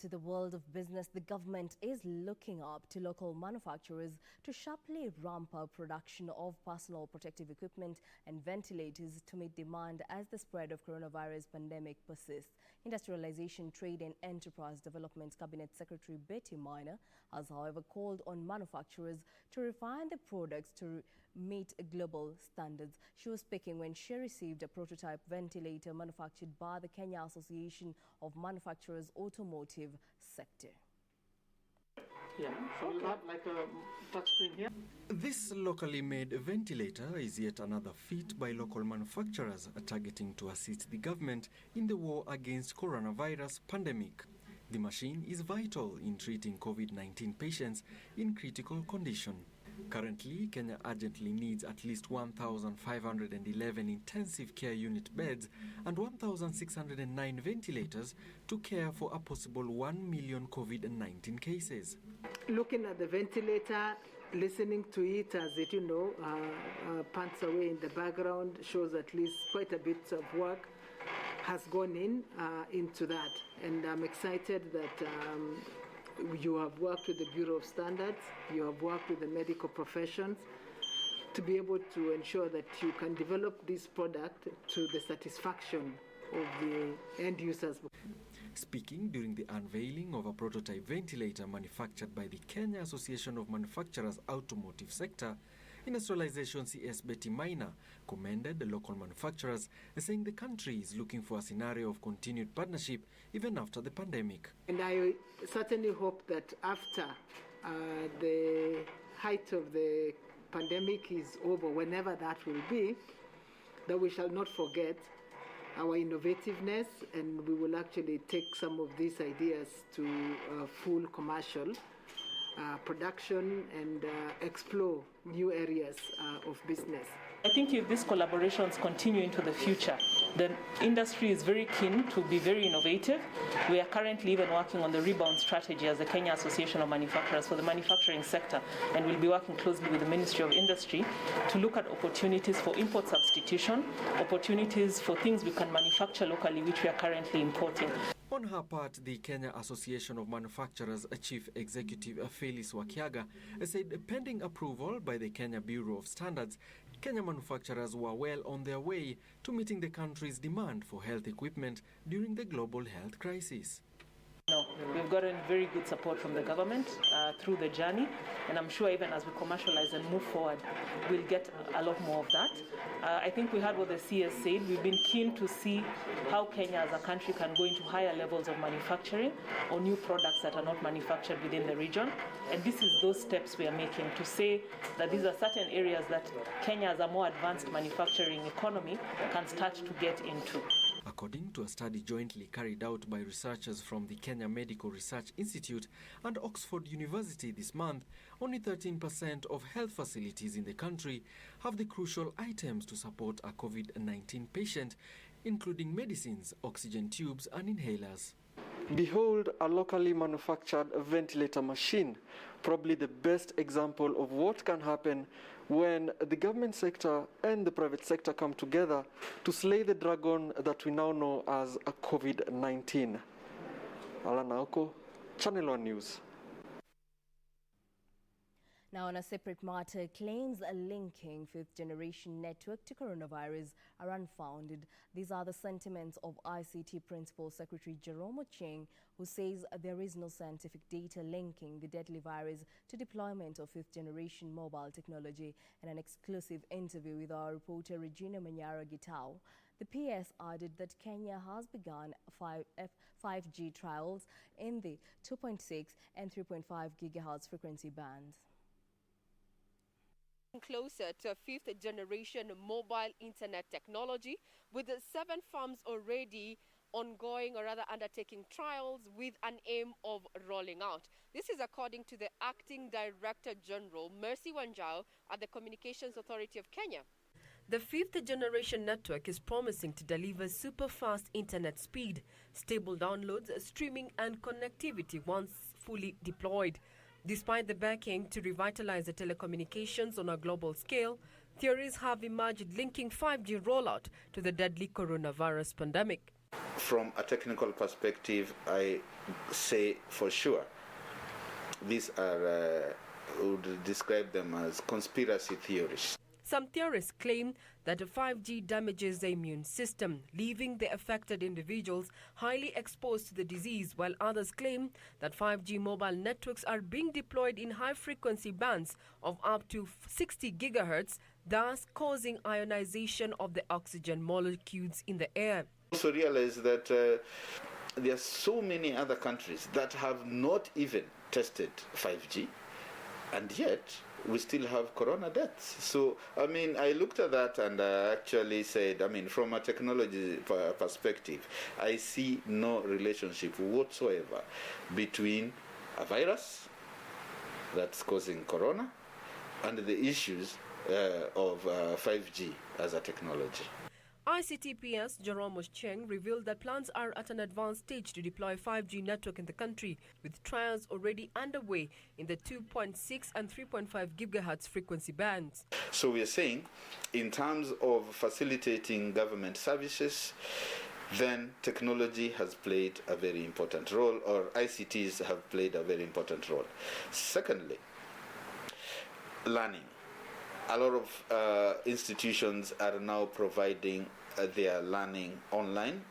to the world of business, the government is looking up to local manufacturers to sharply ramp up production of personal protective equipment and ventilators to meet demand as the spread of coronavirus pandemic persists. Industrialization, Trade and Enterprise Development Cabinet Secretary Betty Minor has, however, called on manufacturers to refine their products to meet global standards. She was speaking when she received a prototype ventilator manufactured by the Kenya Association of Manufacturers Automotive Sector. Yeah, so you have like a touchscreen here. This locally made ventilator is yet another feat by local manufacturers targeting to assist the government in the war against coronavirus pandemic. The machine is vital in treating COVID-19 patients in critical condition. Currently, Kenya urgently needs at least 1,511 intensive care unit beds and 1,609 ventilators to care for a possible 1 million COVID-19 cases. Looking at the ventilator, listening to it as it, pants away in the background, shows at least quite a bit of work has gone into that. And I'm excited that you have worked with the Bureau of Standards, you have worked with the medical professions to be able to ensure that you can develop this product to the satisfaction of the end users. Speaking during the unveiling of a prototype ventilator manufactured by the Kenya Association of Manufacturers Automotive Sector, Industrialization CS Betty Minor commended the local manufacturers, saying the country is looking for a scenario of continued partnership even after the pandemic. And I certainly hope that after the height of the pandemic is over, whenever that will be, that we shall not forget our innovativeness, and we will actually take some of these ideas to full commercial production and explore new areas of business. I think if these collaborations continue into the future, the industry is very keen to be very innovative. We are currently even working on the rebound strategy as the Kenya Association of Manufacturers for the manufacturing sector, and we'll be working closely with the Ministry of Industry to look at opportunities for import substitution, opportunities for things we can manufacture locally which we are currently importing. On her part, the Kenya Association of Manufacturers Chief Executive Phyllis Wakiaga said pending approval by the Kenya Bureau of Standards, Kenya manufacturers were well on their way to meeting the country's demand for health equipment during the global health crisis. No, we've gotten very good support from the government through the journey, and I'm sure even as we commercialize and move forward, we'll get a lot more of that. I think we heard what the CS said. We've been keen to see how Kenya as a country can go into higher levels of manufacturing or new products that are not manufactured within the region. And this is those steps we are making to say that these are certain areas that Kenya as a more advanced manufacturing economy can start to get into. According to a study jointly carried out by researchers from the Kenya Medical Research Institute and Oxford University this month, only 13% of health facilities in the country have the crucial items to support a COVID-19 patient, including medicines, oxygen tubes and inhalers. Behold a locally manufactured ventilator machine, probably the best example of what can happen when the government sector and the private sector come together to slay the dragon that we now know as a COVID-19. Alan Aoko, Channel 1 News. Now, on a separate matter, claims linking fifth-generation network to coronavirus are unfounded. These are the sentiments of ICT Principal Secretary Jerome Ocheng, who says there is no scientific data linking the deadly virus to deployment of fifth-generation mobile technology. In an exclusive interview with our reporter Regina Manyara-Gitao, the PS added that Kenya has begun 5G trials in the 2.6 and 3.5 gigahertz frequency bands. Closer to fifth-generation mobile internet technology, with 7 firms already ongoing or rather undertaking trials with an aim of rolling out. This is according to the Acting Director General, Mercy Wanjao, at the Communications Authority of Kenya. The fifth-generation network is promising to deliver super-fast internet speed, stable downloads, streaming and connectivity once fully deployed. Despite the backing to revitalize the telecommunications on a global scale, theories have emerged linking 5G rollout to the deadly coronavirus pandemic. From a technical perspective, I say for sure these are, would describe them as conspiracy theories. Some theorists claim that 5G damages the immune system, leaving the affected individuals highly exposed to the disease, while others claim that 5G mobile networks are being deployed in high-frequency bands of up to 60 gigahertz, thus causing ionization of the oxygen molecules in the air. Also realize that there are so many other countries that have not even tested 5G, and yet we still have corona deaths. So, I mean, I looked at that and I actually said, I mean, from a technology perspective, I see no relationship whatsoever between a virus that's causing corona and the issues of 5G as a technology. ICTPS Jerome Cheng revealed that plans are at an advanced stage to deploy 5G network in the country, with trials already underway in the 2.6 and 3.5 gigahertz frequency bands. So we are saying, in terms of facilitating government services, then technology has played a very important role, or ICTs have played a very important role. Secondly, learning. A lot of institutions are now providing their learning online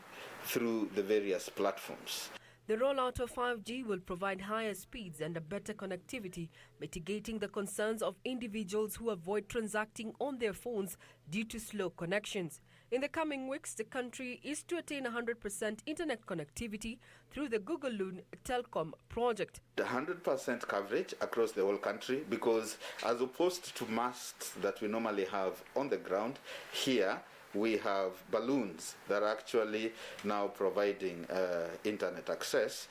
through the various platforms. The rollout of 5G will provide higher speeds and a better connectivity, mitigating the concerns of individuals who avoid transacting on their phones due to slow connections. In the coming weeks, the country is to attain 100% internet connectivity through the Google Loon Telecom project. 100% coverage across the whole country, because as opposed to masts that we normally have on the ground, here we have balloons that are actually now providing internet access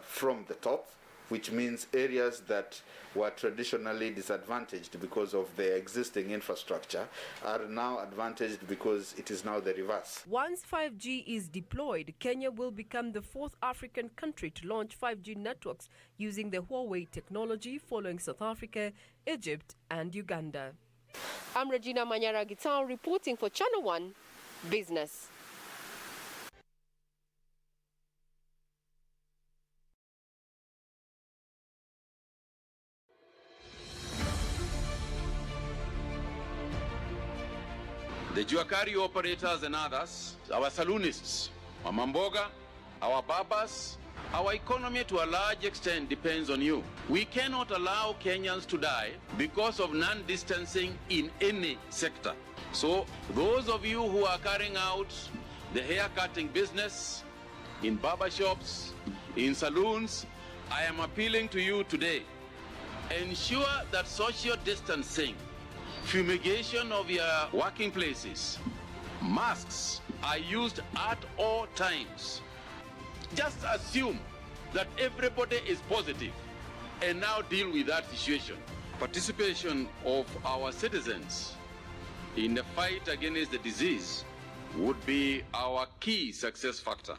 from the top, which means areas that were traditionally disadvantaged because of their existing infrastructure are now advantaged because it is now the reverse. Once 5G is deployed, Kenya will become the fourth African country to launch 5G networks using the Huawei technology, following South Africa, Egypt and Uganda. I'm Regina Manyara Gital reporting for Channel 1 Business. The Juakari operators and others, our saloonists, our mamboga, our babas, our economy to a large extent depends on you. We cannot allow Kenyans to die because of non-distancing in any sector. So those of you who are carrying out the hair-cutting business in barbershops, in saloons, I am appealing to you today. Ensure that social distancing, fumigation of your working places, masks are used at all times. Just assume that everybody is positive and now deal with that situation. Participation of our citizens in the fight against the disease would be our key success factor.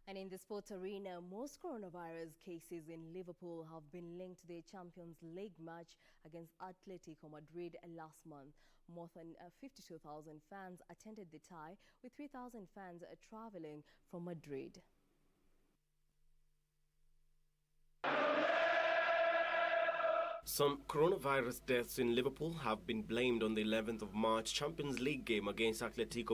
And in the sports arena, most coronavirus cases in Liverpool have been linked to their Champions League match against Atletico Madrid last month. More than 52,000 fans attended the tie, with 3,000 fans traveling from Madrid. Some coronavirus deaths in Liverpool have been blamed on the 11th of March Champions League game against Atletico